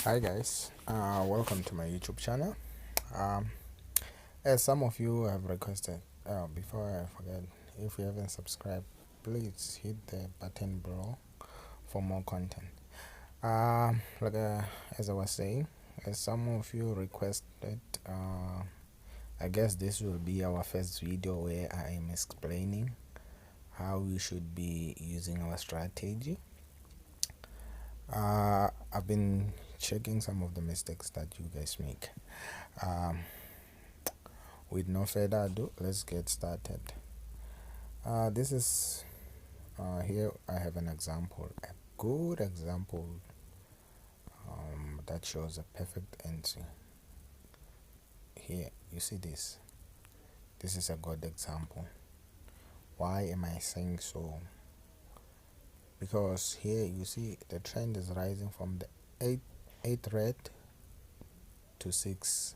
Hi guys, welcome to my YouTube channel. Um, as some of you have requested, before I forget, if you haven't subscribed, please hit the button below for more content. As I was saying, as some of you requested, I guess this will be our first video where I am explaining how we should be using our strategy. I've been checking some of the mistakes that you guys make. With no further ado, let's get started. This is here I have an example, a good example that shows a perfect entry. Here you see this is a good example. Why am I saying so? Because here you see the trend is rising from the 8 red to 6.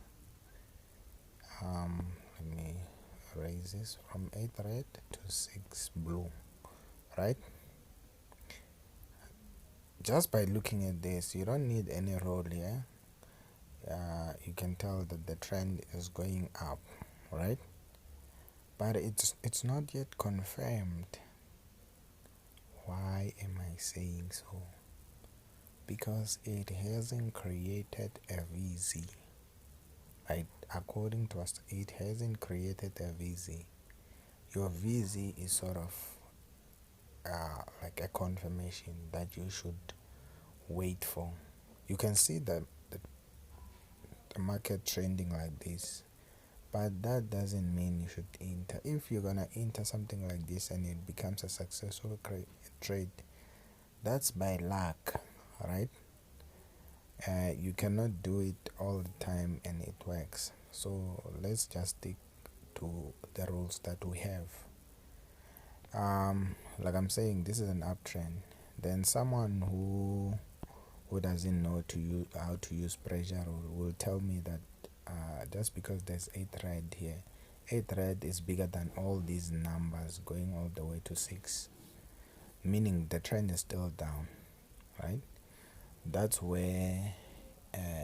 Let me raise this from 8 red to 6 blue, right? Just by looking at this, you don't need any roll here. You can tell that the trend is going up, right? But it's not yet confirmed. Why am I saying so? Because it hasn't created a VZ, right? According to us, it hasn't created a VZ. Your VZ is sort of like a confirmation that you should wait for. You can see the market trending like this, but that doesn't mean you should enter. If you're gonna enter something like this and it becomes a successful trade, that's by luck, right? You cannot do it all the time and it works. So let's just stick to the rules that we have. Like I'm saying, this is an uptrend. Then someone who doesn't know how to use pressure will tell me that just because there's 8 red here, 8 red is bigger than all these numbers going all the way to 6, meaning the trend is still down, right? That's where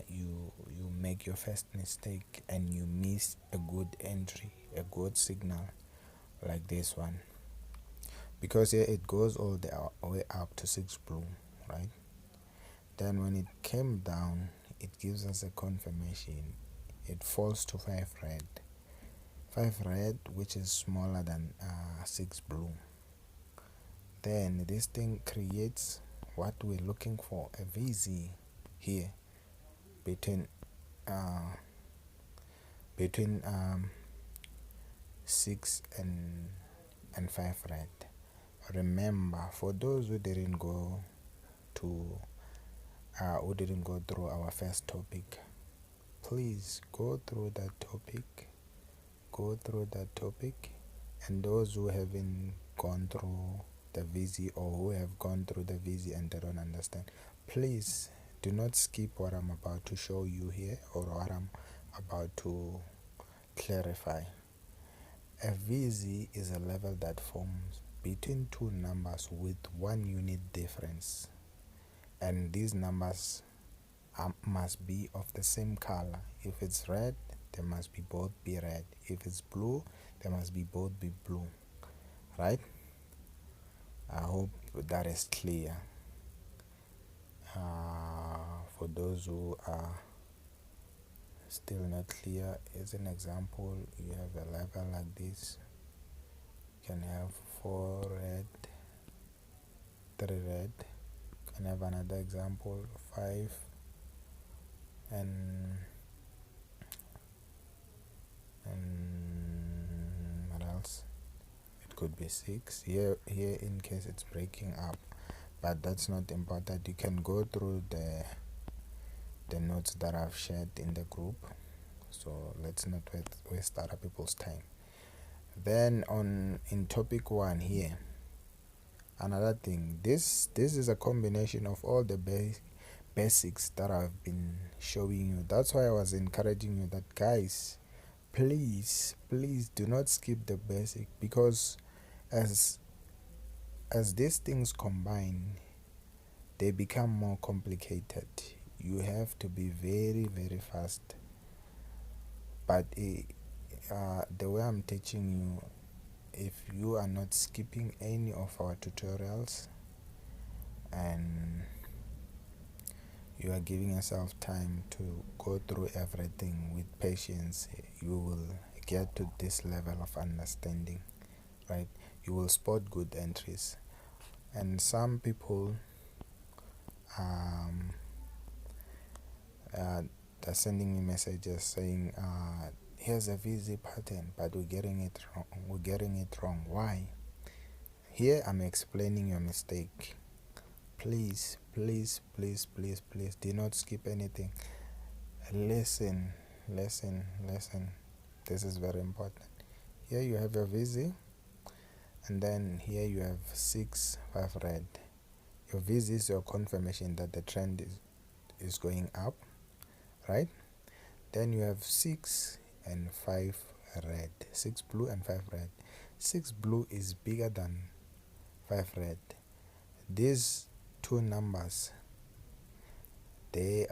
you make your first mistake and you miss a good entry, a good signal like this one, because here it goes all the way up to 6 blue, right? Then when it came down, it gives us a confirmation. It falls to 5 red. 5 red, which is smaller than 6 blue. Then this thing creates what we're looking for, a VZ here between 6 and 5 red. Remember, for those who didn't go through our first topic, please go through that topic, and those who haven't gone through the VZ or who have gone through the VZ and they don't understand, please do not skip what I'm about to show you here or what I'm about to clarify. A VZ is a level that forms between two numbers with 1 unit difference, and these numbers must be of the same color. If it's red, they must be both be red. If it's blue, they must be both be blue, right? I hope that is clear. For those who are still not clear, as an example, you have a level like this. You can have 4 red, 3 red. You can have another example, 5 and what else? It could be 6 here in case it's breaking up, but that's not important. You can go through the notes that I've shared in the group, so let's not waste other people's time. Then in topic 1 here, another thing, this is a combination of all the basics that I've been showing you. That's why I was encouraging you that, guys, please do not skip the basic, because as these things combine, they become more complicated. you have to be very very fast. But the way I'm teaching you, if you are not skipping any of our tutorials and you are giving yourself time to go through everything with patience, you will get to this level of understanding, right? You will spot good entries. And some people they're sending me messages saying here's a VZ pattern, but we're getting it wrong. Why? Here I'm explaining your mistake. Please do not skip anything. Listen. This is very important. Here you have your VZ, and then here you have 6 5 red. Your VZ is your confirmation that the trend is going up, right? Then you have 6 and 5 red, 6 blue and 5 red. 6 blue is bigger than 5 red. These two numbers, it's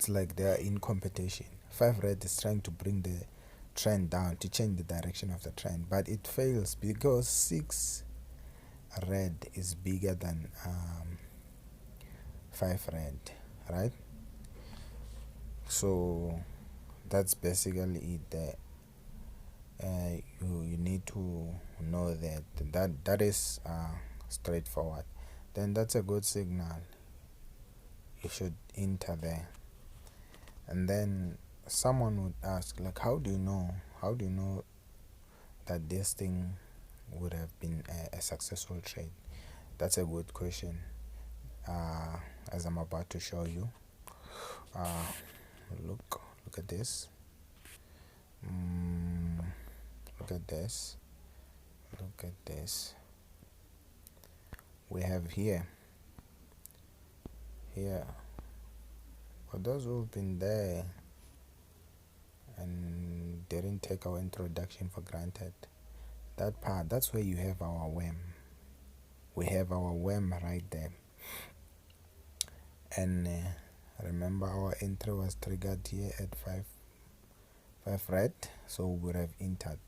like they are in competition. 5 red is trying to bring the trend down, to change the direction of the trend, but it fails because 6 red is bigger than 5 red, right? So that's basically it. You need to know that is straightforward. Then that's a good signal. You should enter there. And then someone would ask, like, how do you know that this thing would have been a successful trade? That's a good question. As I'm about to show you, look at this. Look at this. We have here for those who've been there and didn't take our introduction for granted, that part, that's where you have our WEM. We have our WEM right there. And remember, our entry was triggered here at 5 red, so we would have entered.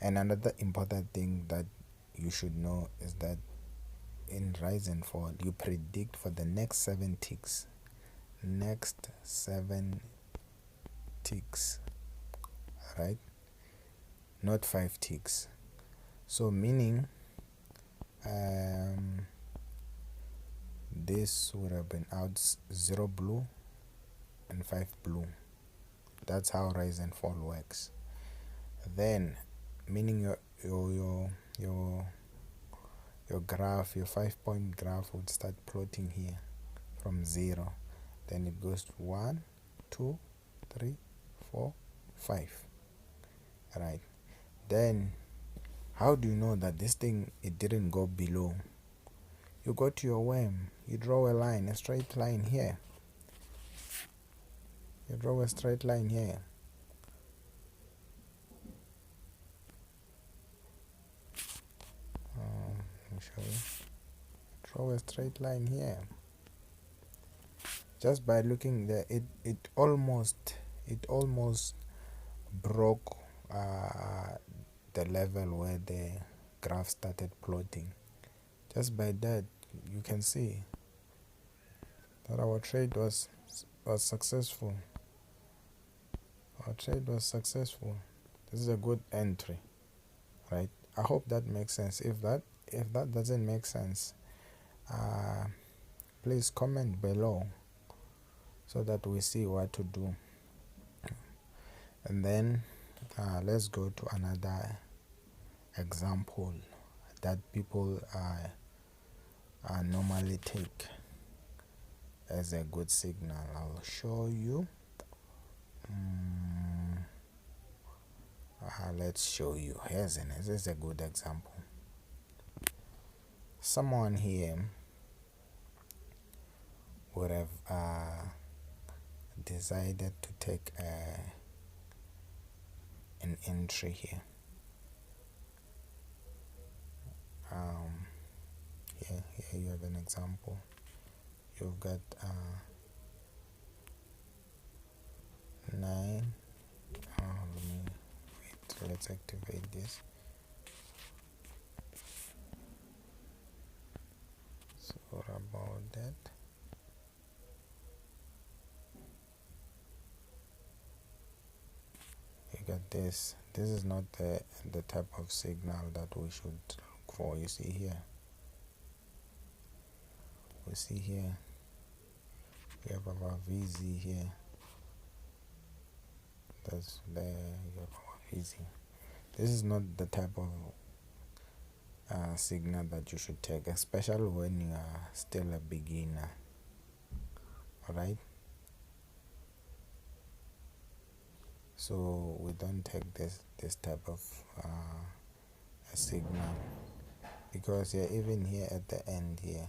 And another important thing that you should know is that in rise and fall, you predict for the next 7 ticks. Right? Not 5 ticks. So meaning this would have been out 0 blue and 5 blue. That's how rise and fall works. Then meaning your graph, your 5-point graph would start plotting here from 0. Then it goes to 1, 2, 3, 4, 5. Right. Then how do you know that this thing, it didn't go below? You go to your WEM, you draw a line, a straight line here. Let me show you. Draw a straight line here. Just by looking there, it almost broke the level where the graph started plotting. Just by that, you can see that our trade was successful. This is a good entry, right? I hope that makes sense. If that doesn't make sense, please comment below so that we see what to do. And then let's go to another example that people normally take as a good signal. I'll show you. Let's show you. This is a good example. Someone here would have decided to take an entry here. Here you have an example. you've got 9. Let me wait, let's activate this. Sorry about that. You got this. This is not the type of signal that we should look for. You see here, we see here we have our VZ here. That's there, you have our VZ. This is not the type of signal that you should take, especially when you are still a beginner. Alright, so we don't take this type of a signal, because even here at the end here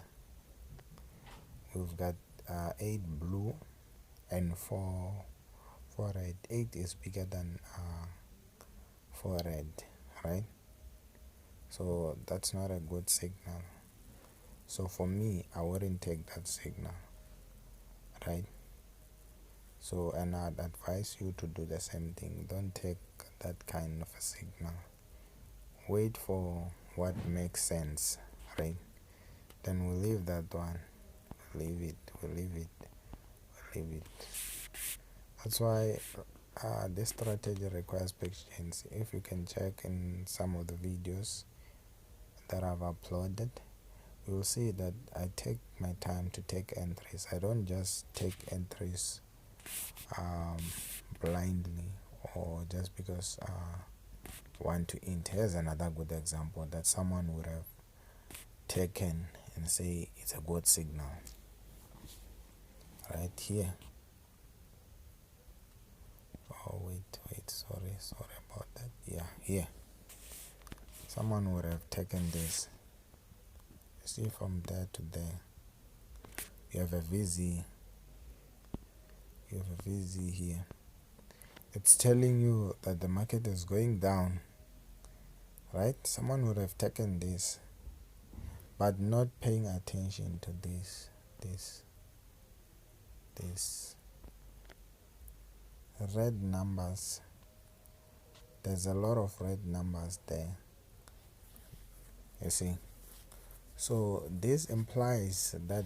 we've got 8 blue and 4 red. 8 is bigger than 4 red, right? So that's not a good signal. So for me, I wouldn't take that signal, right? So, and I'd advise you to do the same thing. Don't take that kind of a signal. Wait for what makes sense, right? Then we'll leave that one. We'll leave it. That's why this strategy requires patience. If you can check in some of the videos that I've uploaded, you will see that I take my time to take entries. I don't just take entries blindly, or just because I want to int. Here's another good example that someone would have taken and say it's a good signal. Right here. Oh wait, sorry about that. Yeah, here. Someone would have taken this. You see, from there to there, you have a VZ. You have a VZ here. It's telling you that the market is going down, right? Someone would have taken this, but not paying attention to this red numbers. There's a lot of red numbers there, you see. So this implies that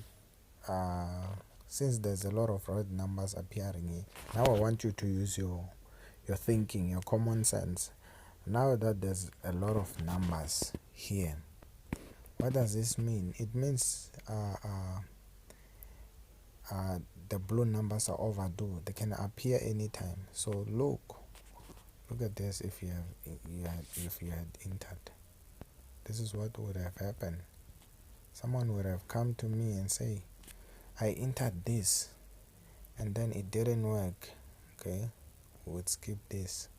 since there's a lot of red numbers appearing here, now I want you to use your thinking, your common sense. Now that there's a lot of numbers here, what does this mean? It means the blue numbers are overdue. They can appear anytime. So look at this. If you had entered, this is what would have happened. Someone would have come to me and say, I entered this and then it didn't work. Okay, we would skip this.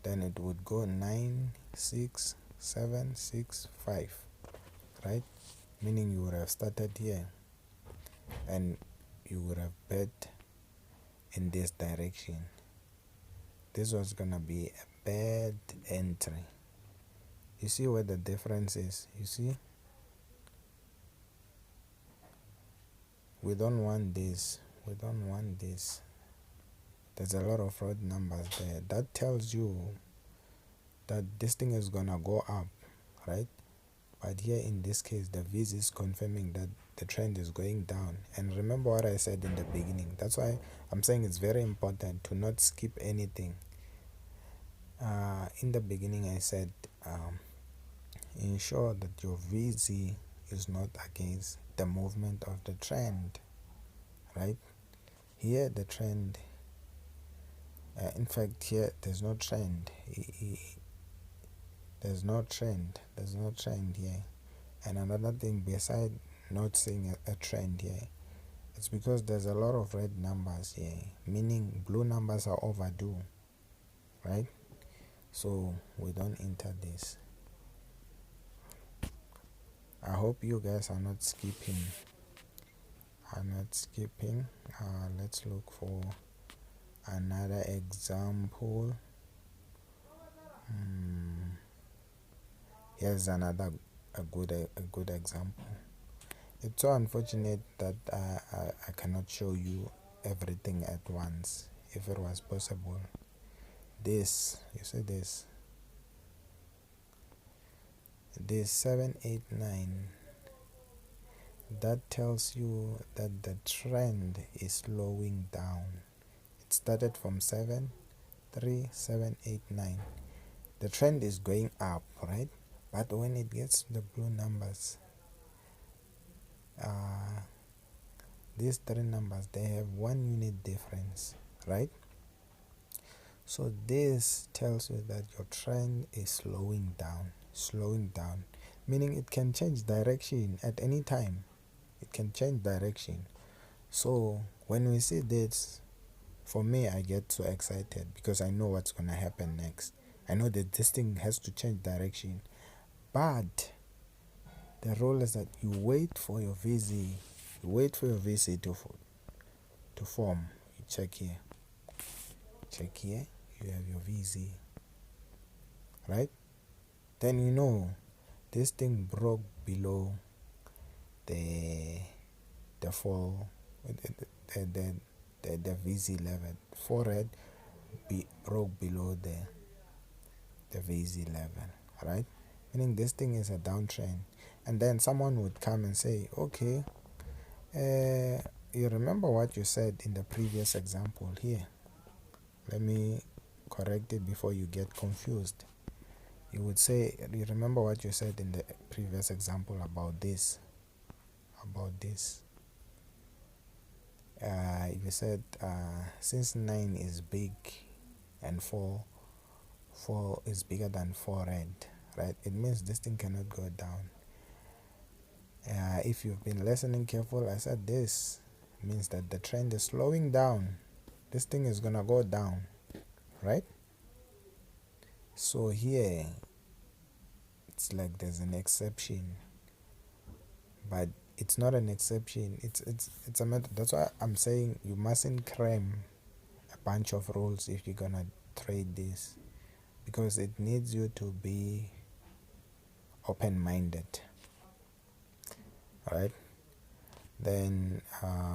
Then it would go 9, 6, 7, 6, 5, right? Meaning you would have started here and you would have bet in this direction. This was gonna be a bad entry. You see where the difference is? You see, we don't want this. There's a lot of red numbers there. That tells you that this thing is gonna go up, right? But here in this case, the VZ is confirming that the trend is going down. And remember what I said in the beginning. That's why I'm saying it's very important to not skip anything. In the beginning I said ensure that your VZ is not against the movement of the trend, right? Here the trend, in fact here there's no trend. There's no trend here. And another thing, beside not seeing a trend here, it's because there's a lot of red numbers here, meaning blue numbers are overdue, right? So we don't enter this. I hope you guys are not skipping. Let's look for another example. Here's another a good example. It's so unfortunate that I cannot show you everything at once. If it was possible, this, you see this 789, that tells you that the trend is slowing down. It started from 7, 3, 7, 8, 9. The trend is going up, right? But when it gets to the blue numbers, these three numbers, they have 1 unit difference, right? So this tells you that your trend is slowing down, meaning it can change direction at any time. It can change direction. So when we see this, for me, I get so excited because I know what's gonna happen next. I know that this thing has to change direction, but the rule is that you wait for your VZ. You wait for your VC to form. You check here. Check here. You have your VZ, right? Then you know this thing broke below the fall, the VZ level. Forehead broke below the VZ level, right? Meaning this thing is a downtrend. And then someone would come and say, okay, you remember what you said in the previous example here? Let me correct it before you get confused. You would say, you remember what you said in the previous example about this? You said since 9 is big and 4 is bigger than 4 red, right? It means this thing cannot go down. If you've been listening careful, I said this means that the trend is slowing down. This thing is gonna go down, right? So here it's like there's an exception, but it's not an exception. It's a method. That's why I'm saying you mustn't cram a bunch of rules if you're gonna trade this, because it needs you to be open-minded. Right? Then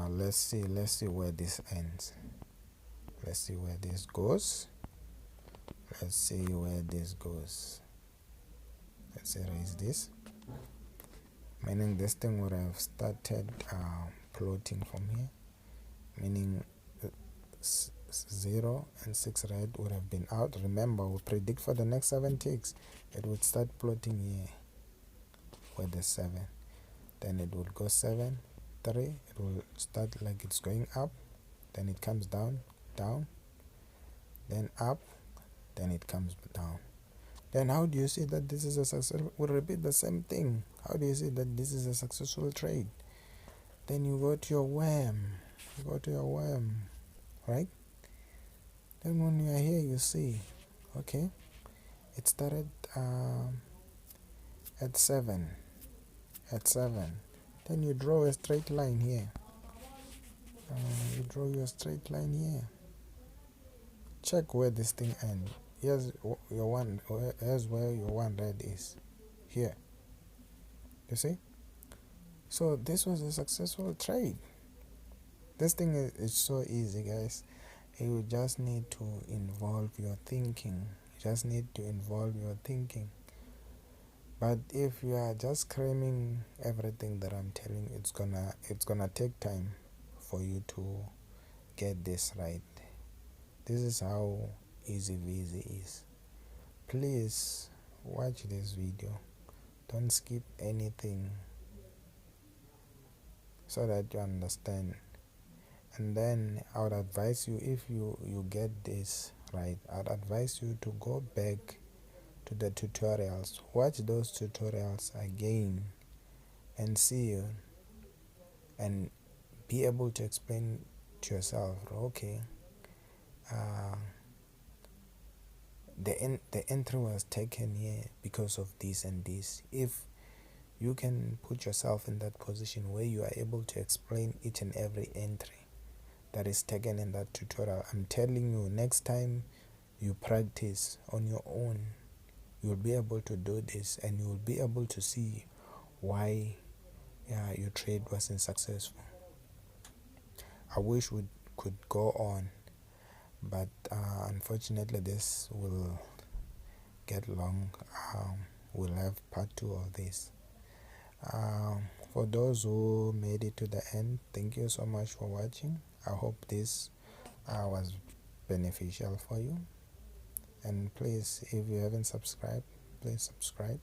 let's see where this ends. Let's see where this goes. Let's erase this. Meaning this thing would have started plotting from here. Meaning 0 and 6 red would have been out. Remember, we predict for the next 7 ticks. It would start plotting here where the 7. Then it would go 7, 3. It will start like it's going up. Then it comes down, then up, then it comes down. Then how do you see that this is a successful? We'll repeat the same thing. How do you see that this is a successful trade? Then you go to your WAM. Right? Then when you are here, you see, okay, it started at 7. Then you draw a straight line here. You draw your straight line here. Check where this thing ends. Here's where your 1 red is. Here. You see? So this was a successful trade. This thing is so easy, guys. You just need to involve your thinking. But if you are just cramming everything that I'm telling you, it's gonna take time for you to get this right. This is how easy VZ is. Please watch this video. Don't skip anything so that you understand. And then I would advise you, if you get this right, I'd advise you to go back to the tutorials. Watch those tutorials again and see and be able to explain to yourself, okay, the entry was taken here because of this and this. If you can put yourself in that position where you are able to explain each and every entry that is taken in that tutorial, I'm telling you, next time you practice on your own, you'll be able to do this, and you'll be able to see why your trade wasn't successful. I wish we could go on, but unfortunately this will get long. We'll have part 2 of this. For those who made it to the end, thank you so much for watching. I hope this was beneficial for you, and please, if you haven't subscribed, please subscribe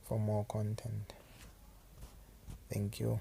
for more content. Thank you.